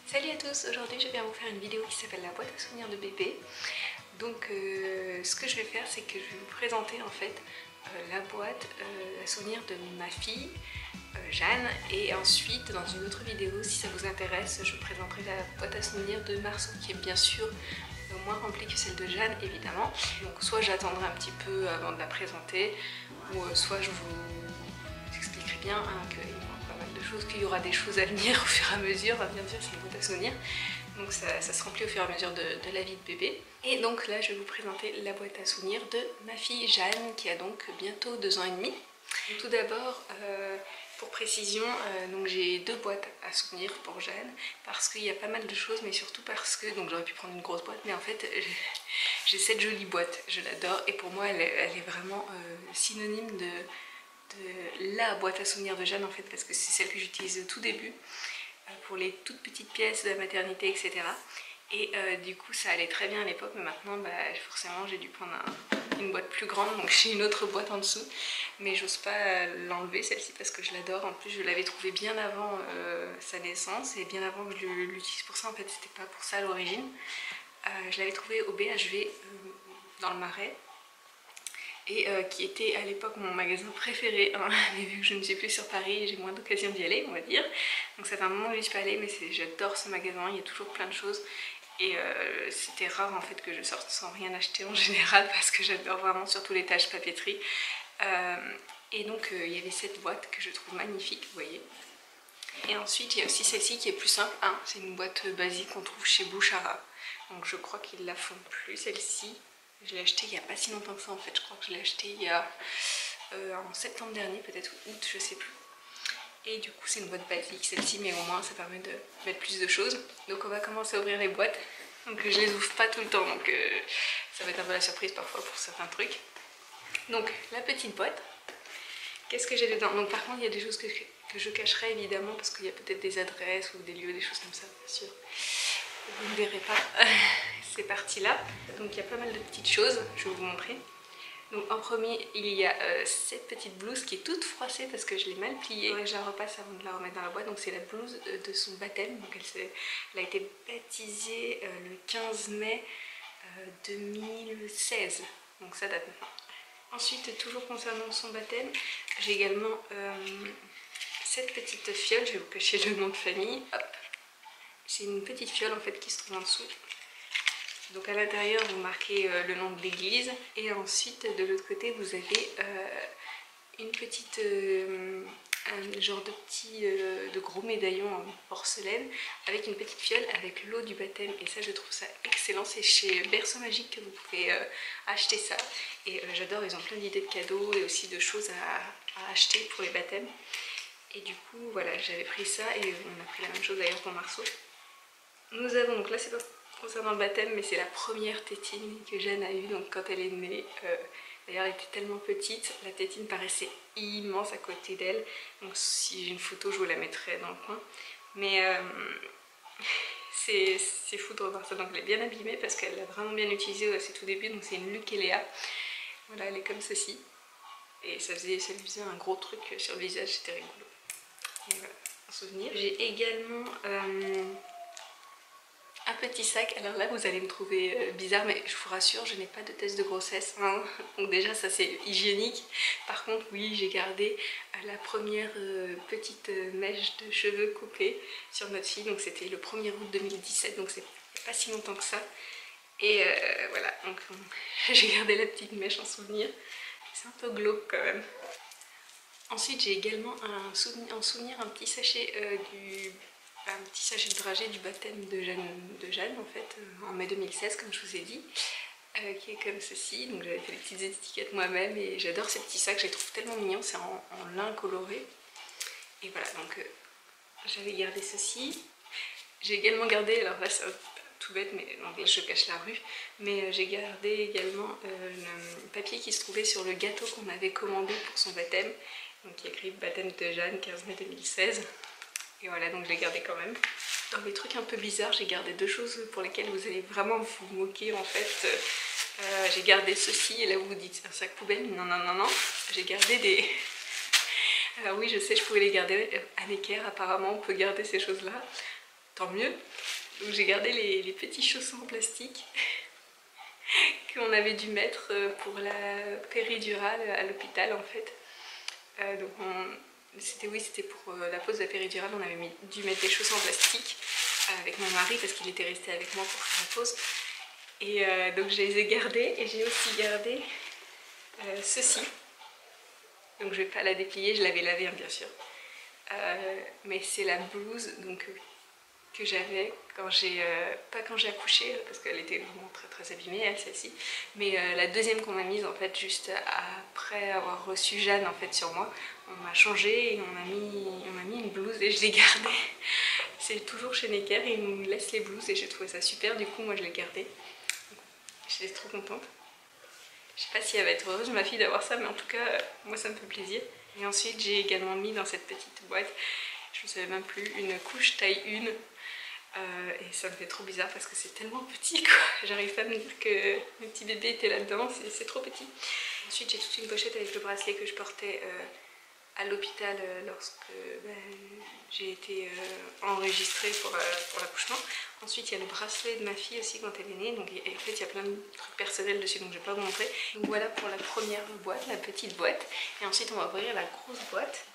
Salut à tous, aujourd'hui je viens vous faire une vidéo qui s'appelle la boîte à souvenirs de bébé. Donc ce que je vais faire, c'est que je vais vous présenter en fait la boîte à souvenirs de ma fille Jeanne, et ensuite dans une autre vidéo, si ça vous intéresse, je vous présenterai la boîte à souvenirs de Marceau, qui est bien sûr moins remplie que celle de Jeanne évidemment. Donc soit j'attendrai un petit peu avant de la présenter, ou soit je vous expliquerai bien qu'il manque pas mal de choses, qu'il y aura des choses à venir au fur et à mesure. Bien sûr, c'est une boîte à souvenirs, donc ça se remplit au fur et à mesure de la vie de bébé. Et donc là je vais vous présenter la boîte à souvenirs de ma fille Jeanne, qui a donc bientôt 2 ans et demi. Tout d'abord, pour précision, donc j'ai 2 boîtes à souvenirs pour Jeanne, parce qu'il y a pas mal de choses, mais surtout parce que, donc j'aurais pu prendre une grosse boîte, mais en fait j'ai cette jolie boîte, je l'adore, et pour moi elle est vraiment synonyme de la boîte à souvenirs de Jeanne en fait, parce que c'est celle que j'utilise au tout début, pour les toutes petites pièces de la maternité, etc. Et du coup ça allait très bien à l'époque, mais maintenant forcément j'ai dû prendre une boîte plus grande, donc j'ai une autre boîte en dessous, mais j'ose pas l'enlever celle-ci parce que je l'adore. En plus je l'avais trouvée bien avant sa naissance et bien avant que je l'utilise pour ça. En fait c'était pas pour ça à l'origine. Je l'avais trouvée au BHV dans le Marais, et qui était à l'époque mon magasin préféré, hein. Mais vu que je ne suis plus sur Paris, j'ai moins d'occasion d'y aller, on va dire, donc ça fait un moment que je suis pas allée, mais j'adore ce magasin, il y a toujours plein de choses. Et c'était rare en fait que je sorte sans rien acheter en général, parce que j'adore vraiment surtout les tâches papeterie. Et donc il y avait cette boîte que je trouve magnifique, vous voyez. Et ensuite il y a aussi celle-ci qui est plus simple, hein. C'est une boîte basique qu'on trouve chez Bouchara, donc je crois qu'ils la font plus celle-ci. Je l'ai acheté il n'y a pas si longtemps que ça en fait, je crois que je l'ai acheté il y a en septembre dernier, peut-être août, je sais plus. Et du coup c'est une boîte basique celle-ci, mais au moins ça permet de mettre plus de choses. Donc on va commencer à ouvrir les boîtes. Donc je les ouvre pas tout le temps, donc ça va être un peu la surprise parfois pour certains trucs. Donc la petite boîte, qu'est-ce que j'ai dedans? Donc par contre il y a des choses que je cacherai évidemment, parce qu'il y a peut-être des adresses ou des lieux, des choses comme ça, bien sûr. Vous ne verrez pas ces parties-là. Donc il y a pas mal de petites choses, je vais vous montrer. Donc en premier, il y a cette petite blouse qui est toute froissée parce que je l'ai mal pliée. Je la repasse avant de la remettre dans la boîte. Donc c'est la blouse de son baptême. Donc elle a été baptisée le 15 mai 2016. Donc ça date maintenant. Ensuite, toujours concernant son baptême, j'ai également cette petite fiole. Je vais vous cacher le nom de famille. Hop. C'est une petite fiole en fait qui se trouve en dessous. Donc à l'intérieur vous marquez le nom de l'église, et ensuite de l'autre côté vous avez une petite, un genre de gros médaillon en porcelaine avec une petite fiole avec l'eau du baptême, et ça je trouve ça excellent. C'est chez Berceau Magique que vous pouvez acheter ça, et j'adore, ils ont plein d'idées de cadeaux et aussi de choses à acheter pour les baptêmes. Et du coup voilà, j'avais pris ça, et on a pris la même chose d'ailleurs pour Marceau. Nous avons, donc là c'est pas concernant le baptême, mais c'est la première tétine que Jeanne a eue, donc quand elle est née. D'ailleurs elle était tellement petite, la tétine paraissait immense à côté d'elle, donc si j'ai une photo je vous la mettrai dans le coin. Mais c'est fou de revoir ça. Donc elle est bien abîmée parce qu'elle l'a vraiment bien utilisée à ses tout débuts. Donc c'est une Luc et Léa, voilà, elle est comme ceci, et ça lui faisait un gros truc sur le visage, c'était rigolo. Et voilà, un souvenir. J'ai également un petit sac. Alors là vous allez me trouver bizarre, mais je vous rassure, je n'ai pas de test de grossesse, hein. Donc déjà ça c'est hygiénique. Par contre oui, j'ai gardé la première petite mèche de cheveux coupés sur notre fille, donc c'était le 1er août 2017, donc c'est pas si longtemps que ça. Et voilà, donc j'ai gardé la petite mèche en souvenir. C'est un peu glauque quand même. Ensuite j'ai également en souvenir un petit sachet de dragée du baptême de Jeanne en fait, en mai 2016 comme je vous ai dit, qui est comme ceci. Donc j'avais fait les petites étiquettes moi-même, et j'adore ces petits sacs, je les trouve tellement mignons, c'est en lin coloré. Et voilà, donc j'avais gardé ceci. J'ai également gardé, alors là c'est tout bête, mais donc, je cache la rue, mais j'ai gardé également le papier qui se trouvait sur le gâteau qu'on avait commandé pour son baptême, donc qui est écrit baptême de Jeanne 15 mai 2016. Et voilà, donc je l'ai gardé quand même. Dans les trucs un peu bizarres, j'ai gardé 2 choses pour lesquelles vous allez vraiment vous moquer en fait. J'ai gardé ceci, et là vous vous dites un sac poubelle, non non non non. J'ai gardé des... Alors oui, je sais, je pourrais les garder à l'équerre, apparemment on peut garder ces choses là. tant mieux. Donc j'ai gardé les petits chaussons en plastique qu'on avait dû mettre pour la péridurale à l'hôpital en fait. Donc c'était pour la pose de la péridurale, on avait dû mettre des chaussons en plastique avec mon mari parce qu'il était resté avec moi pour faire la pause. Et donc je les ai gardés et j'ai aussi gardé ceci. Donc je vais pas la déplier, je l'avais lavé hein, bien sûr. Mais c'est la blouse donc, que j'avais quand j'ai, pas quand j'ai accouché parce qu'elle était vraiment très abîmée elle celle-ci, mais la deuxième qu'on m'a mise en fait juste après avoir reçu Jeanne en fait sur moi, on m'a changé et on m'a mis une blouse et je l'ai gardée. C'est toujours chez Necker, ils nous laissent les blouses et j'ai trouvé ça super, du coup moi je l'ai gardée. J'étais trop contente. Je sais pas si elle va être heureuse ma fille d'avoir ça, mais en tout cas moi ça me fait plaisir. Et ensuite j'ai également mis dans cette petite boîte, je ne savais même plus, une couche taille 1. Et ça me fait trop bizarre parce que c'est tellement petit quoi. J'arrive pas à me dire que le petit bébé était là-dedans, c'est trop petit. Ensuite j'ai toute une pochette avec le bracelet que je portais à l'hôpital lorsque j'ai été enregistrée pour l'accouchement. Ensuite il y a le bracelet de ma fille aussi quand elle est née, donc en fait il y a plein de trucs personnels dessus donc je vais pas vous montrer. Donc voilà pour la première boîte, la petite boîte, et ensuite on va ouvrir la grosse boîte.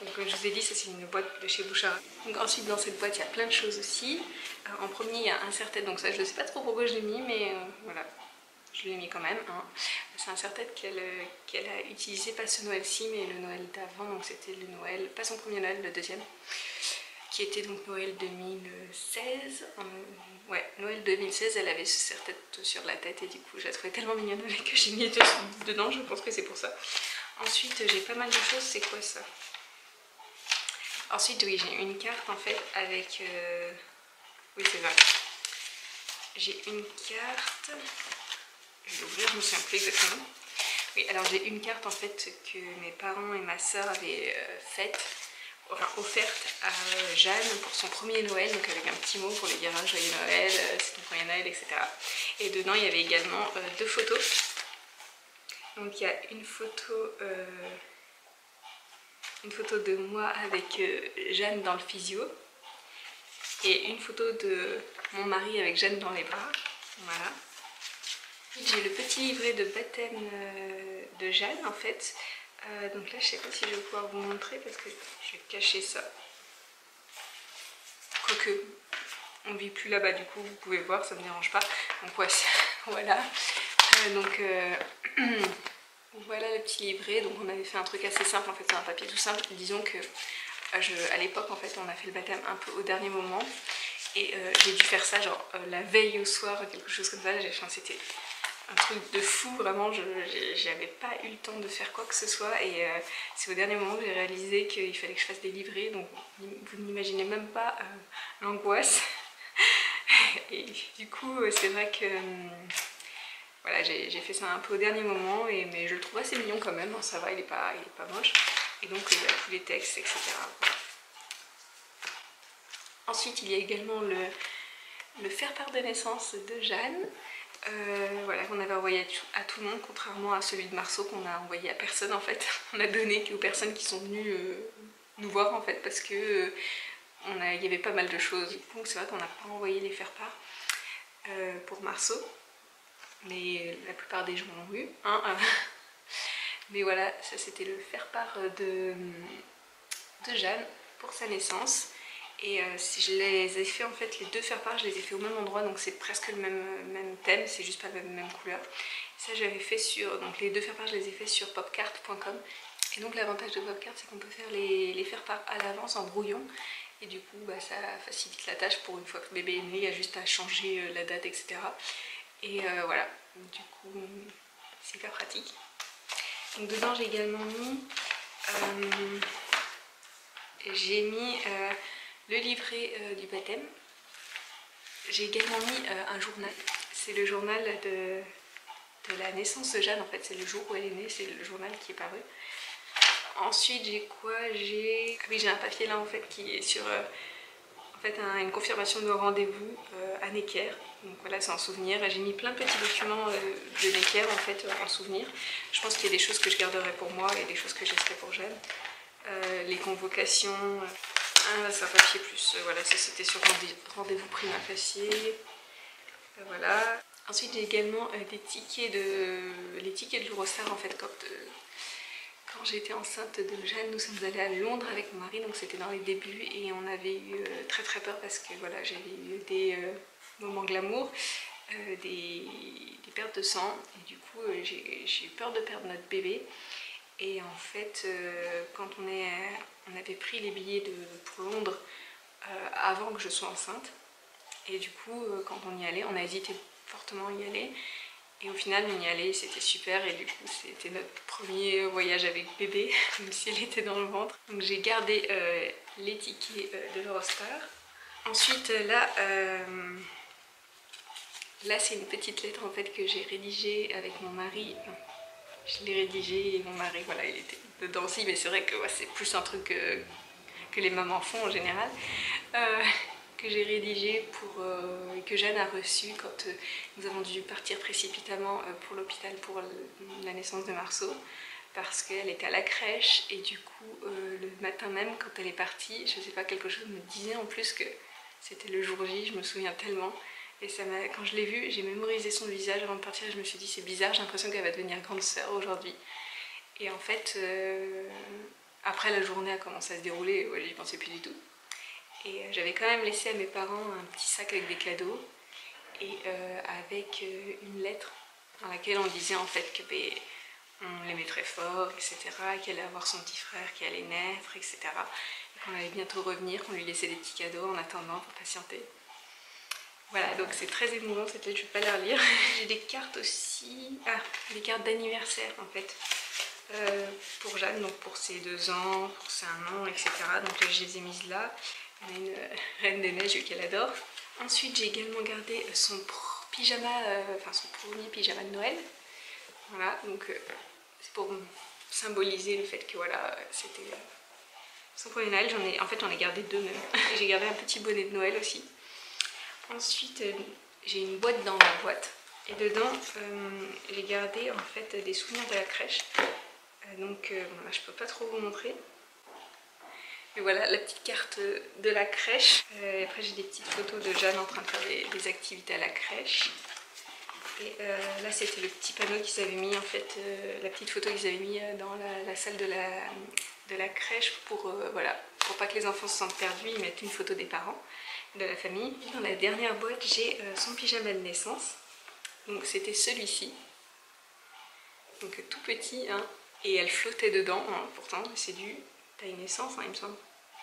Donc comme je vous ai dit, ça c'est une boîte de chez Bouchard. Donc ensuite dans cette boîte il y a plein de choses aussi. En premier il y a un serre-tête, donc ça je ne sais pas trop pourquoi je l'ai mis, mais voilà, je l'ai mis quand même. Hein. C'est un serre-tête qu'elle a utilisé pas ce Noël-ci mais le Noël d'avant, donc c'était le Noël, pas son premier Noël, le deuxième, qui était donc Noël 2016. Ouais, Noël 2016, elle avait ce serre-tête sur la tête et du coup je la trouvais tellement mignonne que j'ai mis dedans, je pense que c'est pour ça. Ensuite j'ai pas mal de choses, c'est quoi ça? Ensuite, oui, j'ai une carte en fait avec... Oui, c'est vrai. J'ai une carte... Je vais l'ouvrir, je me souviens plus exactement. Oui, alors j'ai une carte en fait que mes parents et ma soeur avaient offerte à Jeanne pour son premier Noël, donc avec un petit mot pour lui dire « Joyeux Noël, c'est ton premier Noël, etc. » Et dedans, il y avait également 2 photos. Donc il y a une photo de moi avec Jeanne dans le physio et une photo de mon mari avec Jeanne dans les bras. Voilà. J'ai le petit livret de baptême de Jeanne en fait. Donc là je sais pas si je vais pouvoir vous montrer parce que je vais cacher ça. Quoique on vit plus là-bas du coup vous pouvez voir, ça me dérange pas. Donc ouais, voilà. Voilà le petit livret, donc on avait fait un truc assez simple en fait, c'est un papier tout simple. Disons que à l'époque en fait on a fait le baptême un peu au dernier moment et j'ai dû faire ça genre la veille au soir, quelque chose comme ça. C'était un truc de fou, vraiment, j'avais pas eu le temps de faire quoi que ce soit et c'est au dernier moment que j'ai réalisé qu'il fallait que je fasse des livrets, donc vous n'imaginez même pas l'angoisse. Et du coup c'est vrai que... Voilà, j'ai fait ça un peu au dernier moment, mais je le trouve assez mignon quand même, hein, ça va, il est pas moche. Et donc il y a tous les textes, etc. Ensuite, il y a également le faire-part de naissance de Jeanne, voilà, qu'on avait envoyé à tout le monde, contrairement à celui de Marceau qu'on a envoyé à personne en fait. On a donné aux personnes qui sont venues nous voir en fait, parce que il y avait pas mal de choses. Donc c'est vrai qu'on n'a pas envoyé les faire-part pour Marceau. Mais la plupart des gens l'ont eu. Hein, mais voilà, ça c'était le faire-part de Jeanne pour sa naissance. Et si je les ai fait en fait, les 2 faire-part, je les ai fait au même endroit, donc c'est presque le même thème, c'est juste pas la même couleur. Ça j'avais fait sur, donc les 2 faire-part je les ai fait sur popcart.com. Et donc l'avantage de popcart c'est qu'on peut faire les faire-part à l'avance en brouillon. Et du coup bah, ça facilite la tâche pour une fois que le bébé est né, il y a juste à changer la date, etc. Et voilà, du coup c'est hyper pratique. Donc dedans j'ai également mis le livret du baptême. J'ai également mis un journal. C'est le journal de la naissance de Jeanne en fait, c'est le jour où elle est née, c'est le journal qui est paru. Ensuite j'ai quoi? Ah oui, j'ai un papier là en fait qui est sur une confirmation de rendez-vous à Necker. Donc voilà, c'est en souvenir. J'ai mis plein de petits documents de Necker en fait en souvenir. Je pense qu'il y a des choses que je garderai pour moi et des choses que je laisserai pour Jeanne. Les convocations, c'est un papier plus, voilà, ça c'était sur rendez-vous prima facie. Voilà. Ensuite j'ai également des tickets les tickets de l'Eurostar en fait quand j'étais enceinte de Jeanne, nous sommes allés à Londres avec mon mari, donc c'était dans les débuts et on avait eu très très peur parce que voilà, j'avais eu des moments glamour, des pertes de sang et du coup j'ai eu peur de perdre notre bébé. Et en fait, quand on avait pris les billets pour Londres avant que je sois enceinte, et du coup, quand on y allait, on a hésité fortement à y aller. Et au final, on y allait, c'était super. Et du coup, c'était notre premier voyage avec bébé, même si elle était dans le ventre. Donc j'ai gardé les tickets de l'Eurostar. Ensuite, là c'est une petite lettre en fait que j'ai rédigée avec mon mari. Je l'ai rédigée et mon mari, voilà, il était dedans aussi. Mais c'est vrai que ouais, c'est plus un truc que les mamans font en général. Que j'ai rédigé que Jeanne a reçu quand nous avons dû partir précipitamment pour l'hôpital pour la naissance de Marceau parce qu'elle était à la crèche et du coup le matin même quand elle est partie, je sais pas, quelque chose me disait en plus que c'était le jour J, je me souviens tellement et quand je l'ai vue, j'ai mémorisé son visage avant de partir et je me suis dit c'est bizarre, j'ai l'impression qu'elle va devenir grande sœur aujourd'hui. Et en fait après la journée a commencé à se dérouler, ouais, j'y pensais plus du tout. Et j'avais quand même laissé à mes parents un petit sac avec des cadeaux et avec une lettre dans laquelle on disait en fait que on l'aimait très fort, etc. Qu'elle allait avoir son petit frère qui allait naître, etc. Et qu'on allait bientôt revenir, qu'on lui laissait des petits cadeaux en attendant pour patienter. Voilà, donc c'est très émouvant cette lettre, je ne vais pas la relire. J'ai des cartes aussi, des cartes d'anniversaire en fait. Pour Jeanne, donc pour ses 2 ans, pour ses 1 an, etc. Donc je les ai mises là. On a une reine des neiges qu'elle adore. Ensuite j'ai également gardé son pyjama, son premier pyjama de Noël. Voilà, donc c'est pour symboliser le fait que voilà, c'était son premier Noël. J'en ai gardé 2 même. Et j'ai gardé un petit bonnet de Noël aussi. Ensuite j'ai une boîte dans la boîte. Et dedans j'ai gardé en fait des souvenirs de la crèche. Donc bon, là je peux pas trop vous montrer. Et voilà la petite carte de la crèche. Après j'ai des petites photos de Jeanne en train de faire des activités à la crèche. Et là c'était le petit panneau qu'ils avaient mis en fait, la petite photo qu'ils avaient mis dans la salle de la crèche pour voilà, pour pas que les enfants se sentent perdus, ils mettent une photo des parents, de la famille. Et dans la dernière boîte j'ai son pyjama de naissance. Donc c'était celui-ci. Donc tout petit, hein, et elle flottait dedans, hein, pourtant c'est du taille naissance, hein, il me semble.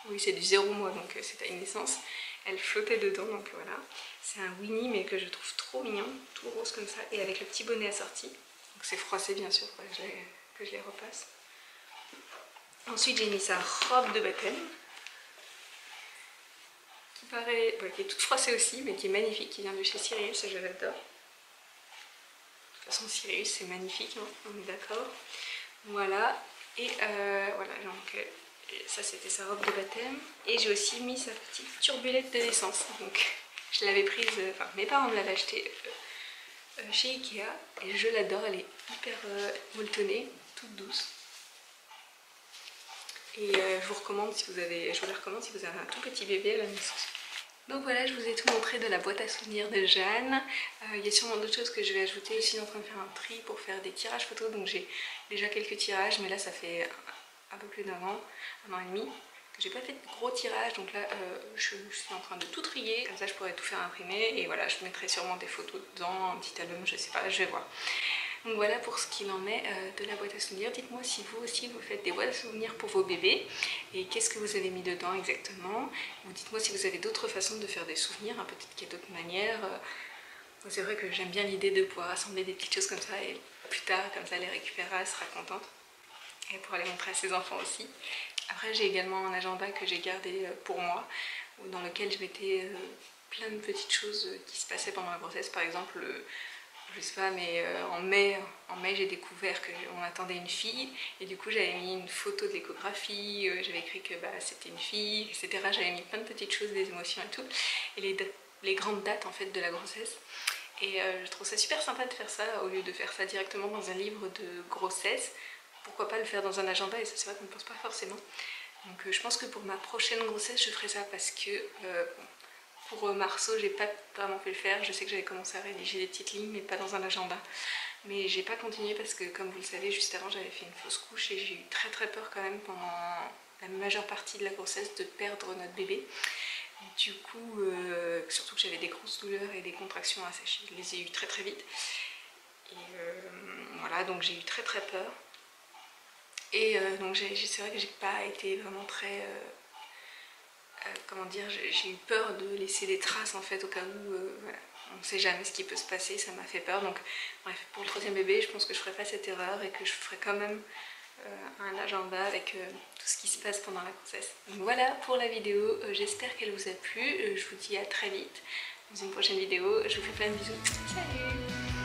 Oui, c'est du 0 mois, donc c'est taille naissance. Elle flottait dedans, donc voilà. C'est un Winnie, mais que je trouve trop mignon, tout rose comme ça, et avec le petit bonnet assorti. Donc c'est froissé bien sûr, que je les repasse. Ensuite j'ai mis sa robe de baptême, qui est toute froissée aussi, mais qui est magnifique, qui vient de chez Sirius, ça je l'adore. De toute façon Sirius c'est magnifique, hein, on est d'accord. Voilà, et voilà, donc ça c'était sa robe de baptême. Et j'ai aussi mis sa petite turbulette de naissance, donc je l'avais prise, enfin mes parents me l'avaient achetée chez Ikea, et je l'adore, elle est hyper molletonnée, toute douce. Et je vous la recommande si vous avez un tout petit bébé à la naissance. Donc voilà, je vous ai tout montré de la boîte à souvenirs de Jeanne. Il y a sûrement d'autres choses que je vais ajouter. Je suis en train de faire un tri pour faire des tirages photos. Donc j'ai déjà quelques tirages, mais là ça fait un peu plus d'un an et demi, que j'ai pas fait de gros tirages. Donc là je suis en train de tout trier. Comme ça je pourrais tout faire imprimer. Et voilà, je mettrai sûrement des photos dedans, un petit album, je sais pas, je vais voir. Donc voilà pour ce qu'il en est de la boîte à souvenirs. Dites-moi si vous aussi vous faites des boîtes à souvenirs pour vos bébés et qu'est-ce que vous avez mis dedans exactement. Ou dites-moi si vous avez d'autres façons de faire des souvenirs, hein, peut-être qu'il y a d'autres manières. C'est vrai que j'aime bien l'idée de pouvoir assembler des petites choses comme ça et plus tard comme ça les récupérer, elle sera contente. Et pour les montrer à ses enfants aussi. Après j'ai également un agenda que j'ai gardé pour moi, dans lequel je mettais plein de petites choses qui se passaient pendant la grossesse. Par exemple, je sais pas, mais en mai j'ai découvert qu'on attendait une fille et du coup j'avais mis une photo d'échographie, j'avais écrit que c'était une fille, etc. J'avais mis plein de petites choses, des émotions et tout, et les grandes dates en fait de la grossesse. Et je trouve ça super sympa de faire ça au lieu de faire ça directement dans un livre de grossesse. Pourquoi pas le faire dans un agenda, et ça c'est vrai qu'on ne pense pas forcément. Donc je pense que pour ma prochaine grossesse je ferai ça parce que pour Marceau j'ai pas vraiment pu le faire. Je sais que j'avais commencé à rédiger des petites lignes mais pas dans un agenda. Mais j'ai pas continué parce que comme vous le savez juste avant j'avais fait une fausse couche et j'ai eu très peur quand même pendant la majeure partie de la grossesse de perdre notre bébé. Et du coup, surtout que j'avais des grosses douleurs et des contractions à sécher, je les ai eues très vite. Et voilà, donc j'ai eu très peur. Et donc c'est vrai que j'ai pas été vraiment très... comment dire, j'ai eu peur de laisser des traces en fait au cas où... voilà. On ne sait jamais ce qui peut se passer, ça m'a fait peur. Donc bref, pour le 3e bébé, je pense que je ne ferai pas cette erreur et que je ferai quand même un agenda avec tout ce qui se passe pendant la grossesse. Donc voilà pour la vidéo, j'espère qu'elle vous a plu. Je vous dis à très vite dans une prochaine vidéo. Je vous fais plein de bisous. Salut!